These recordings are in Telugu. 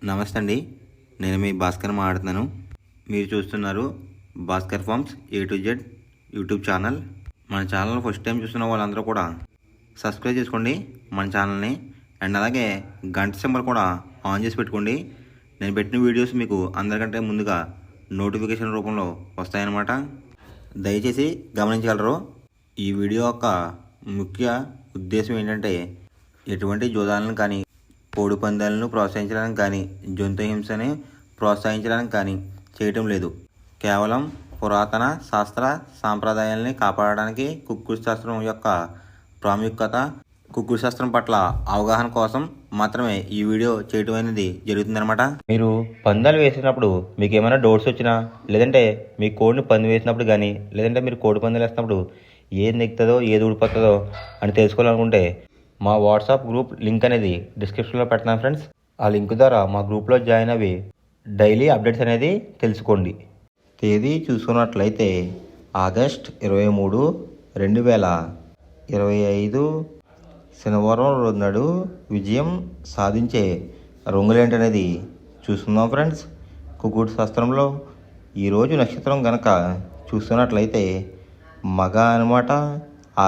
నమస్తే అండి. నేను మీ భాస్కర్ మాట్లాడుతున్నాను. మీరు చూస్తున్నారు Bhaskar farms A to Z YouTube channel. మన ఛానల్ ఫస్ట్ టైం చూస్తున్న వాళ్ళందరూ కూడా సబ్స్క్రైబ్ చేసుకోండి మన ఛానల్ని. అండ్ అలాగే గంట సింబల్ కూడా ఆన్ చేసి పెట్టుకోండి. నేను పెట్టిన వీడియోస్ మీకు అందరికంటే ముందుగా నోటిఫికేషన్ రూపంలో వస్తాయన్నమాట. దయచేసి గమనించగలరు. ఈ వీడియో యొక్క ముఖ్య ఉద్దేశం ఏంటంటే ఎటువంటి జోదాలను కానీ కోడి పందాలను ప్రోత్సహించడానికి కానీ జంతు హింసని ప్రోత్సహించడానికి కానీ చేయటం లేదు. కేవలం పురాతన శాస్త్ర సాంప్రదాయాల్ని కాపాడడానికి కుక్కుడు శాస్త్రం యొక్క ప్రాముఖ్యత, కుక్కుడు శాస్త్రం పట్ల అవగాహన కోసం మాత్రమే ఈ వీడియో చేయటం అనేది జరుగుతుందన్నమాట. మీరు పందాలు వేసినప్పుడు మీకు ఏమైనా డౌట్స్ వచ్చినా, లేదంటే మీ కోడిని పంది వేసినప్పుడు కానీ, లేదంటే మీరు కోడి పందాలు వేసినప్పుడు ఏది నెక్కుతుందో ఏది ఊడిపోతుందో అని తెలుసుకోవాలనుకుంటే మా వాట్సాప్ గ్రూప్ లింక్ అనేది డిస్క్రిప్షన్లో పెడతాను ఫ్రెండ్స్. ఆ లింక్ ద్వారా మా గ్రూప్లో జాయిన్ అవి డైలీ అప్డేట్స్ అనేది తెలుసుకోండి. తేదీ చూసుకున్నట్లయితే ఆగస్ట్ 23, 2025 శనివారం రోజు నాడు విజయం సాధించే రంగులేంటనేది చూసుకుందాం ఫ్రెండ్స్. కుక్కుడు శాస్త్రంలో ఈరోజు నక్షత్రం కనుక చూస్తున్నట్లయితే మగ అనమాట.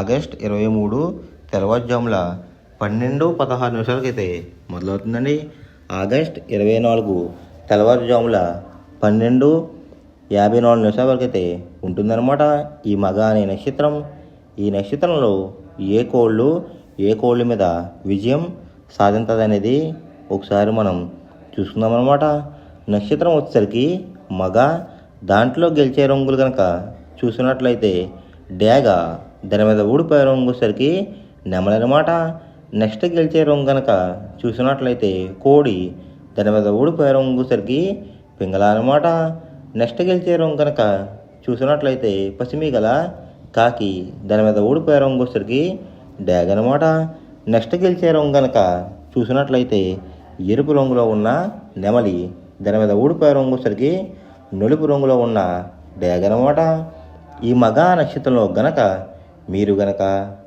ఆగస్ట్ 23 తెల్లవారుజాముల 12:16 మొదలవుతుందండి. ఆగస్ట్ 24 తెల్లవారుజాముల 12:54 వరకు అయితే ఉంటుందన్నమాట ఈ మగ అనే నక్షత్రం. ఈ నక్షత్రంలో ఏ కోళ్ళ మీద విజయం సాధించదు అనేది ఒకసారి మనం చూసుకుందామన్నమాట. నక్షత్రం వచ్చేసరికి మగ, దాంట్లో గెలిచే రంగులు కనుక చూసినట్లయితే డేగ, దాని మీద ఊడిపోయే రంగు వచ్చేసరికి నెమలనమాట. నెక్స్ట్ గెలిచే రంగు కనుక చూసినట్లయితే కోడి, దాని మీద ఊడిపోయే రంగు సరికి పింగళ అనమాట. నెక్స్ట్ గెలిచే రంగు కనుక చూసినట్లయితే పసిమిగల, కాకి, దాని మీద ఊడిపోయే రంగు వచ్చేసరికి డ్యాగ్ అనమాట. నెక్స్ట్ గెలిచే రంగు కనుక చూసినట్లయితే ఎరుపు రంగులో ఉన్న నెమలి, దాని మీద ఊడిపోయే రంగు వచ్చేసరికి నలుపు రంగులో ఉన్న డ్యాగ్ అనమాట. ఈ మగ నక్షత్రంలో గనక మీరు గనక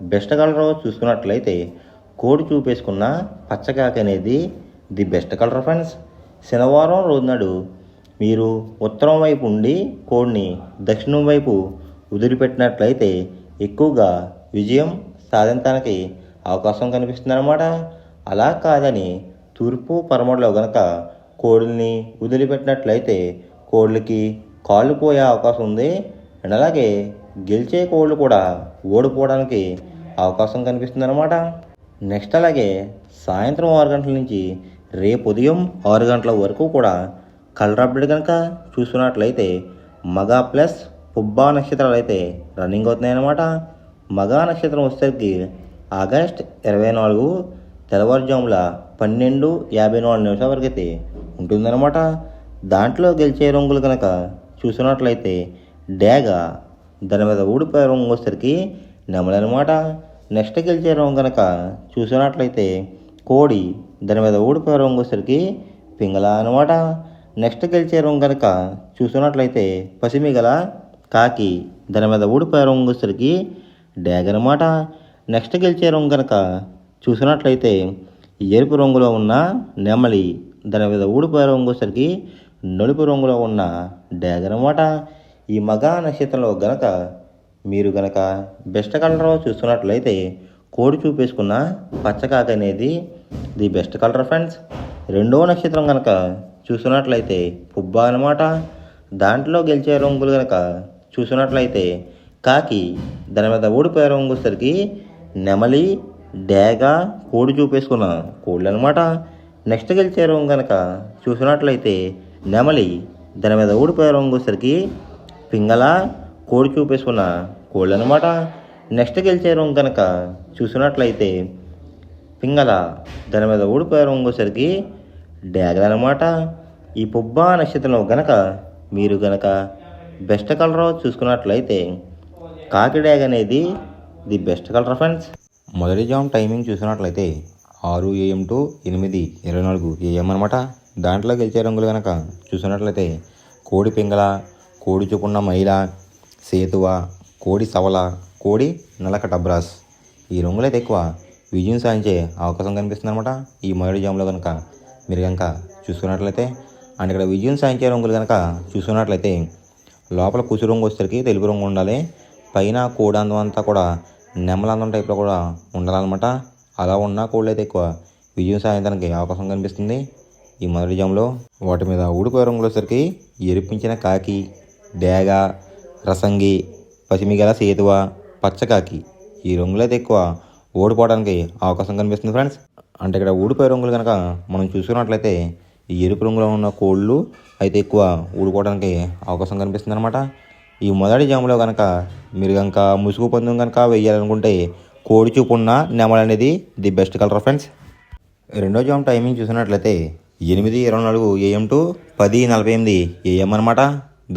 బెస్ట్ కలర్ చూసుకున్నట్లయితే కోడి చూపేసుకున్న పచ్చకాకి అనేది ది బెస్ట్ కలర్ ఫ్రెండ్స్. శనివారం రోజు నాడు మీరు ఉత్తరం వైపు ఉండి కోడిని దక్షిణం వైపు వదిలిపెట్టినట్లయితే ఎక్కువగా విజయం సాధించడానికి అవకాశం కనిపిస్తుందన్నమాట. అలా కాదని తూర్పు పరమడలో గనక కోడిని వదిలిపెట్టినట్లయితే కోళ్ళకి కాళ్ళు పోయే అవకాశం ఉంది. అండ్ అలాగే గెలిచే కోళ్ళు కూడా ఓడిపోవడానికి అవకాశం కనిపిస్తుంది అనమాట. నెక్స్ట్ అలాగే సాయంత్రం 6 గంటల నుంచి రేపు ఉదయం 6 గంటల వరకు కూడా కలర్ అప్డేట్ కనుక చూసుకున్నట్లయితే మగ ప్లస్ పుబ్బా నక్షత్రాలు అయితే రన్నింగ్ అవుతున్నాయి అన్నమాట. మగ నక్షత్రం వచ్చేసరికి ఆగస్ట్ 24 తెల్లవారుజాముల 12:54 వరకు అయితే ఉంటుందన్నమాట. దాంట్లో గెలిచే రంగులు కనుక చూసుకున్నట్లయితే డేగ, దాని మీద ఊడిపోయే రంగు వచ్చేసరికి నెమలనమాట. నెక్స్ట్ గెలిచే రంగు కనుక చూసినట్లయితే కోడి, దాని మీద ఊడిపోయే రంగు వచ్చేసరికి పింగళ అనమాట. నెక్స్ట్ గెలిచే రంగు కనుక చూసినట్లయితే పసిమిగల, కాకి, దాని మీద ఊడిపోయే రంగు వచ్చేసరికి డ్యాగ్ అనమాట. నెక్స్ట్ గెలిచే రంగు కనుక చూసినట్లయితే ఎరుపు రంగులో ఉన్న నెమలి, దాని మీద ఊడిపోయే రంగు వచ్చేసరికి నలుపు రంగులో ఉన్న డ్యాగ్ అనమాట. ఈ మగ నక్షత్రంలో గనక మీరు గనక బెస్ట్ కలర్ చూస్తున్నట్లయితే కోడి చూపేసుకున్న పచ్చకాకి అనేది ది బెస్ట్ కలర్ ఫ్రెండ్స్. రెండవ నక్షత్రం కనుక చూస్తున్నట్లయితే పుబ్బా అనమాట. దాంట్లో గెలిచే రంగులు కనుక చూసినట్లయితే కాకి, దాని మీద ఊడిపోయే రంగు వచ్చేసరికి నెమలి, డేగ, కోడి చూపేసుకున్న కోళ్ళు అనమాట. నెక్స్ట్ గెలిచే రంగు కనుక చూసినట్లయితే నెమలి, దాని మీద ఊడిపోయే రంగు వచ్చేసరికి పింగళ, కోడి చూపేసుకున్న కోళ్ళు అనమాట. నెక్స్ట్ గెలిచే రంగు కనుక చూసినట్లయితే పింగళ, దాని మీద ఊడిపోయే రంగు వచ్చేసరికి డ్యాగల అనమాట. ఈ పుబ్బా నక్షత్రంలో గనక మీరు గనక బెస్ట్ కలర్ చూసుకున్నట్లయితే కాకి డ్యాగ్ అనేది ది బెస్ట్ కలర్ ఫ్రెండ్స్. మొదటి జామ్ టైమింగ్ చూసినట్లయితే 6 AM to 8:24 AM అనమాట. దాంట్లో గెలిచే రంగులు కనుక చూసినట్లయితే కోడి పింగళ, కోడి చూపున్న మైల, సేతువ, కోడి సవల, కోడి నలక టబ్రాస్, ఈ రంగులైతే ఎక్కువ విజయం సాధించే అవకాశం కనిపిస్తుంది అనమాట. ఈ మొదటి జాములో కనుక మీరు కనుక చూసుకున్నట్లయితే అండ్ ఇక్కడ విజయం సాధించే రంగులు కనుక చూసుకున్నట్లయితే లోపల కుసు రంగు వచ్చేసరికి తెలుపు రంగు ఉండాలి, పైన కోడి అందం అంతా కూడా నెమలందం టైప్లో కూడా ఉండాలన్నమాట. అలా ఉన్న కోళ్ళు అయితే ఎక్కువ విజయం సాధించడానికి అవకాశం కనిపిస్తుంది. ఈ మొదటి జాములో వాటి మీద ఊడిపోయే రంగులు వచ్చేసరికి ఎరిపించిన కాకి, డేగ, రసంగి, పసిమిగల సేతువ, పచ్చకాకి ఈ రంగులు అయితే ఎక్కువ ఓడిపోవడానికి అవకాశం కనిపిస్తుంది ఫ్రెండ్స్. అంటే ఇక్కడ ఊడిపోయే రంగులు కనుక మనం చూసుకున్నట్లయితే ఈ ఎరుపు రంగులో ఉన్న కోళ్ళు అయితే ఎక్కువ ఊడిపోవడానికి అవకాశం కనిపిస్తుంది అనమాట. ఈ మొదటి జాములో కనుక మీరు కనుక ముసుగు పందెం కనుక వేయాలనుకుంటే కోడి చూపు ఉన్న నెమలు అనేది ది బెస్ట్ కలర్ ఫ్రెండ్స్. రెండో జామ్ టైమింగ్ చూసినట్లయితే 8:24 AM టు 10:48 AM అనమాట.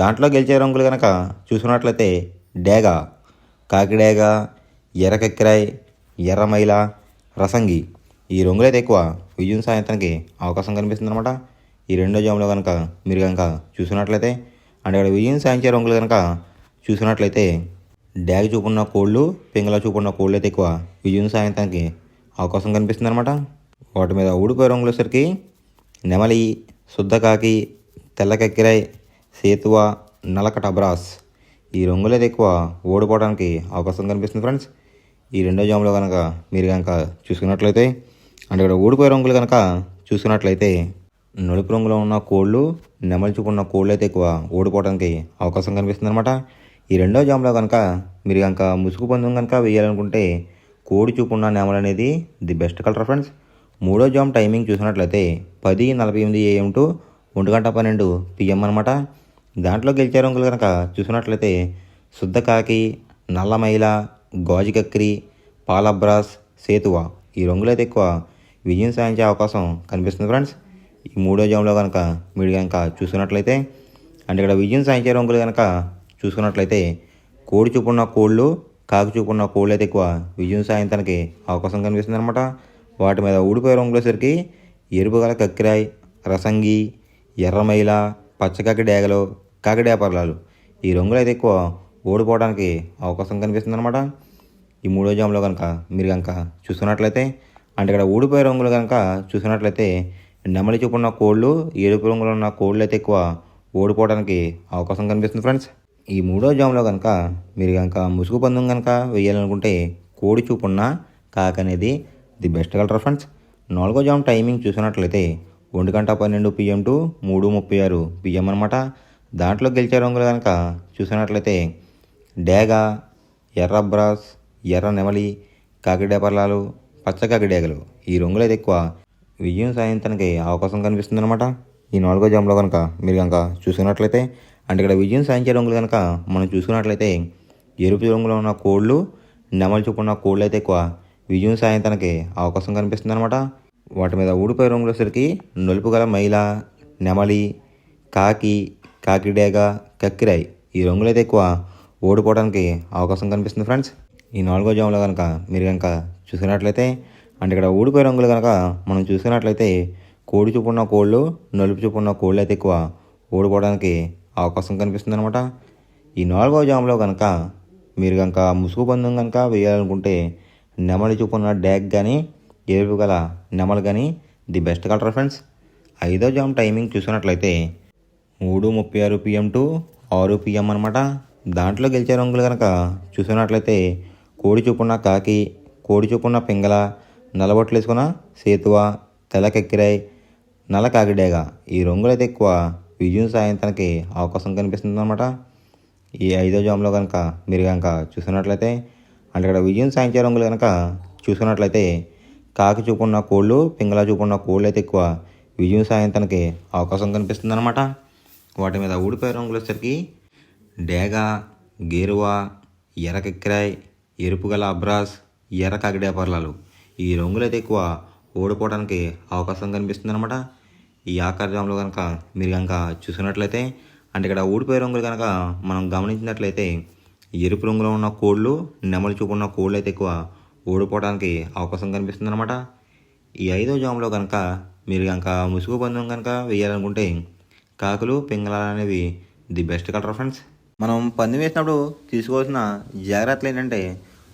దాంట్లో గెలిచే రంగులు కనుక చూసుకున్నట్లయితే డేగ, కాకిడేగ, ఎర్రకెక్కిరాయ్, ఎర్రమైల, రసంగి ఈ రంగులు అయితే ఎక్కువ విజయం సాధించడానికి అవకాశం కనిపిస్తుంది అనమాట. ఈ రెండో జాములో కనుక మీరు కనుక చూసినట్లయితే అంటే ఇక్కడ విజయం సాధించే రంగులు కనుక చూసినట్లయితే డ్యాగ్ చూపున్న కోళ్ళు, పింగళ చూపున్న కోళ్ళు అయితే ఎక్కువ విజయం సాధించడానికి అవకాశం కనిపిస్తుంది అనమాట. వాటి మీద ఊడిపోయే రంగులు వచ్చేసరికి నెమలి, శుద్ధకాకి, తెల్లకెక్కిరాయ్, సేతువ, నలకట బ్రాస్ ఈ రంగులు అయితే ఎక్కువ ఓడిపోవడానికి అవకాశం కనిపిస్తుంది ఫ్రెండ్స్. ఈ రెండో జాములో కనుక మీరు కనుక చూసుకున్నట్లయితే అంటే ఇక్కడ ఊడిపోయే రంగులు కనుక చూసుకున్నట్లయితే నలుపు రంగులో ఉన్న కోళ్ళు, నెమలి చూపు ఉన్న కోళ్ళు అయితే ఎక్కువ ఓడిపోవడానికి అవకాశం కనిపిస్తుంది అనమాట. ఈ రెండో జాములో కనుక మీరు కనుక ముసుగు పందెం కనుక వేయాలనుకుంటే కోడి చూపు ఉన్న నెమలు అనేది ది బెస్ట్ కలర్ ఫ్రెండ్స్. మూడో జామ్ టైమింగ్ చూసినట్లయితే 10:48 AM టు 1:12 PM అనమాట. దాంట్లో గెలిచే రంగులు కనుక చూసినట్లయితే శుద్ధకాకి, నల్లమైల, గాజుకక్రి, పాలబ్రాస్, సేతువ ఈ రంగులు అయితే ఎక్కువ విజయం సాధించే అవకాశం కనిపిస్తుంది ఫ్రెండ్స్. ఈ మూడో జాములో కనుక మీరు కనుక చూసుకున్నట్లయితే అంటే ఇక్కడ విజయం సాధించే రంగులు కనుక చూసుకున్నట్లయితే కోడి చూపున్న కోళ్ళు, కాకి చూపున్న కోళ్ళు అయితే ఎక్కువ విజయం సాధించడానికి అవకాశం కనిపిస్తుంది అనమాట. వాటి మీద ఊడిపోయే రంగులు వచ్చేసరికి ఎరుపు గల కక్కిరాయ్, రసంగి, ఎర్రమైల, పచ్చకాకి డేగలు, కాకిడేపర్లాలు ఈ రంగులు అయితే ఎక్కువ ఓడిపోవడానికి అవకాశం కనిపిస్తుంది అనమాట. ఈ మూడో జాములో కనుక మీరు కనుక చూసుకున్నట్లయితే అంటే ఇక్కడ ఊడిపోయే రంగులు కనుక చూసినట్లయితే నెమలి చూపున్న కోళ్ళు, ఎరుపు రంగులో ఉన్న కోళ్ళు అయితే ఎక్కువ ఓడిపోవడానికి అవకాశం కనిపిస్తుంది ఫ్రెండ్స్. ఈ మూడో జాములో కనుక మీరు కనుక ముసుగు పందెం కనుక వేయాలనుకుంటే కోడి చూపున్న కాకి అనేది ది బెస్ట్ కలర్ ఫ్రెండ్స్. నాలుగో జామ్ టైమింగ్ చూసినట్లయితే 1:12 PM టు 3:36 PM అనమాట. దాంట్లో గెలిచే రంగులు కనుక చూసినట్లయితే డేగ, ఎర్ర బ్రాస్, ఎర్ర నెమలి, కాకిడేపర్లాలు, పచ్చకాకి డేగలు ఈ రంగులు అయితే ఎక్కువ విజయం సాధించడానికి అవకాశం కనిపిస్తుంది అనమాట. ఈ నాలుగో జామ్లో కనుక మీరు కనుక చూసుకున్నట్లయితే అంటే ఇక్కడ విజయం సాధించే రంగులు కనుక మనం చూసుకున్నట్లయితే ఎరుపు రంగులో ఉన్న కోళ్ళు, నెమలి చూపు ఉన్న కోళ్ళు అయితే ఎక్కువ విజయం సాధించడానికి అవకాశం కనిపిస్తుంది అనమాట. వాటి మీద ఊడిపోయే రంగులు వచ్చేసరికి నలుపు గల మైల, నెమలి, కాకి, కాకిడేగ, కక్కిరాయ్ ఈ రంగులు అయితే ఎక్కువ ఓడిపోవడానికి అవకాశం కనిపిస్తుంది ఫ్రెండ్స్. ఈ నాలుగో జాములో కనుక మీరు కనుక చూసినట్లయితే అంటే ఇక్కడ ఊడిపోయే రంగులు కనుక మనం చూసినట్లయితే కోడి చూపున్న కోళ్ళు, నలుపు చూపున్న కోళ్ళు అయితే ఎక్కువ ఓడిపోవడానికి అవకాశం కనిపిస్తుంది అనమాట. ఈ నాలుగో జాములో కనుక మీరు కనుక ముసుగు పందెం కనుక వేయాలనుకుంటే నెమలి చూపున్న డ్యాగ్ కానీ, ఎరుపు గల నెమలు కానీ ది బెస్ట్ కలర్ ఫ్రెండ్స్. ఐదో జామ్ టైమింగ్ చూసినట్లయితే 3:36 PM టు 6 PM అనమాట. దాంట్లో గెలిచే రంగులు కనుక చూసినట్లయితే కోడి చూపున్న కాకి, కోడి చూపున్న పింగళ, నల్లబొట్లు వేసుకున్న సేతువ, తెల్లకెక్కిరాయ్, నల్ల కాకిడేగ ఈ రంగులు అయితే ఎక్కువ విజయం సాధించడానికి అవకాశం కనిపిస్తుంది అనమాట. ఈ ఐదో జామ్లో కనుక మీరు కనుక చూసినట్లయితే అంటే ఇక్కడ విజయం సాధించే రంగులు కనుక చూసినట్లయితే కాకి చూపున్న కోళ్ళు, పింగళ చూపున్న కోళ్ళు అయితే ఎక్కువ విజయం సాధించడానికి అవకాశం కనిపిస్తుంది అనమాట. వాటి మీద ఊడిపోయే రంగులు వచ్చేసరికి డేగ, గేరువ, ఎర్రకెక్కిరాయ్, ఎరుపు గల అబ్రాస్, ఎర్ర కాకిడేపర్లాలు ఈ రంగులు అయితే ఎక్కువ ఓడిపోవడానికి అవకాశం కనిపిస్తుంది అనమాట. ఈ ఆఖరి జాములో కనుక మీరు కనుక చూసినట్లయితే అంటే ఇక్కడ ఊడిపోయే రంగులు కనుక మనం గమనించినట్లయితే ఎరుపు రంగులో ఉన్న కోళ్ళు, నెమలి చూపు ఉన్న కోళ్ళు అయితే ఎక్కువ ఓడిపోవడానికి అవకాశం కనిపిస్తుంది అనమాట. ఈ ఐదో జాములో కనుక మీరు కనుక ముసుగు పందెం కనుక వేయాలనుకుంటే కాకులు, పింగళాలు అనేవి ది బెస్ట్ కలర్ ఫ్రెండ్స్. మనం పందెం వేసినప్పుడు తీసుకోవాల్సిన జాగ్రత్తలు ఏంటంటే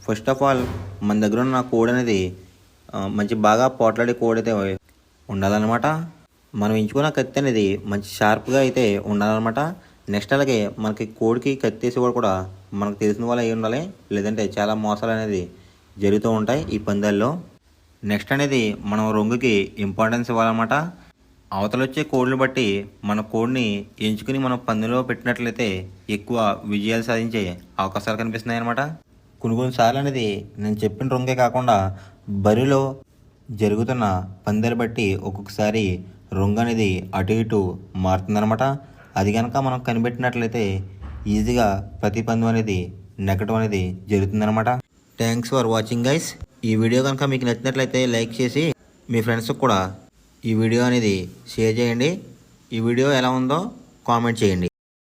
ఫస్ట్ ఆఫ్ ఆల్ మన దగ్గర ఉన్న కోడి అనేది మంచి బాగా పోట్లాడే కోడి అయితే ఉండాలన్నమాట. మనం ఎంచుకున్న కత్తి అనేది మంచి షార్ప్గా అయితే ఉండాలన్నమాట. నెక్స్ట్ అలాగే మనకి కోడికి కత్తి వేసేవాడు కూడా మనకు తెలిసిన వాళ్ళు అయి ఉండాలి, లేదంటే చాలా మోసాలు అనేది జరుగుతూ ఉంటాయి ఈ పందాల్లో. నెక్స్ట్ అనేది మనం రొంగుకి ఇంపార్టెన్స్ ఇవ్వాలన్నమాట. అవతల వచ్చే కోడ్ని బట్టి మన కోడ్ని ఎంచుకుని మనం పందెంలో పెట్టినట్లయితే ఎక్కువ విజయాలు సాధించే అవకాశాలు కనిపిస్తున్నాయి అన్నమాట. కొన్నిసార్లు అనేది నేను చెప్పిన రొంగే కాకుండా బరిలో జరుగుతున్న పందాలు బట్టి ఒక్కొక్కసారి రొంగు అనేది అటు ఇటు మారుతుందన్నమాట. అది కనుక మనం కనిపెట్టినట్లయితే ఈజీగా ప్రతి పందెం అనేది నెగ్గడం అనేది జరుగుతుందన్నమాట. Thanks for watching guys. ఈ వీడియో కనుక మీకు నచ్చినట్లయితే లైక్ చేసి మీ ఫ్రెండ్స్కి కూడా ఈ వీడియో అనేది షేర్ చేయండి. ఈ వీడియో ఎలా ఉందో కామెంట్ చేయండి.